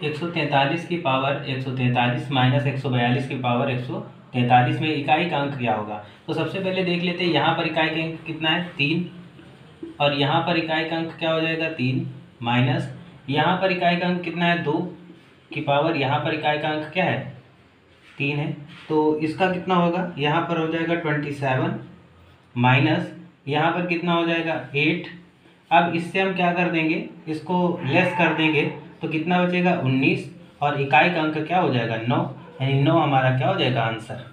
143 की power 143 minus 142 की power 143 में इकाई का अंक क्या होगा। तो सबसे पहले देख लेते हैं, यहाँ पर इकाई का अंक कितना है 3, और यहाँ पर इकाई का अंक क्या हो जाएगा 3, माइनस यहाँ पर इकाई का अंक कितना है 2 की पावर, यहाँ पर इकाई का अंक क्या है 3 है। तो इसका कितना होगा, यहाँ पर हो जाएगा 27 माइनस यहाँ पर कितना हो जाएगा 8। अब इससे हम क्या कर देंगे, इसको लेस कर देंगे तो कितना बचेगा 19, और इकाई का अंक क्या हो जाएगा 9, यानी 9 हमारा क्या हो जाएगा आंसर।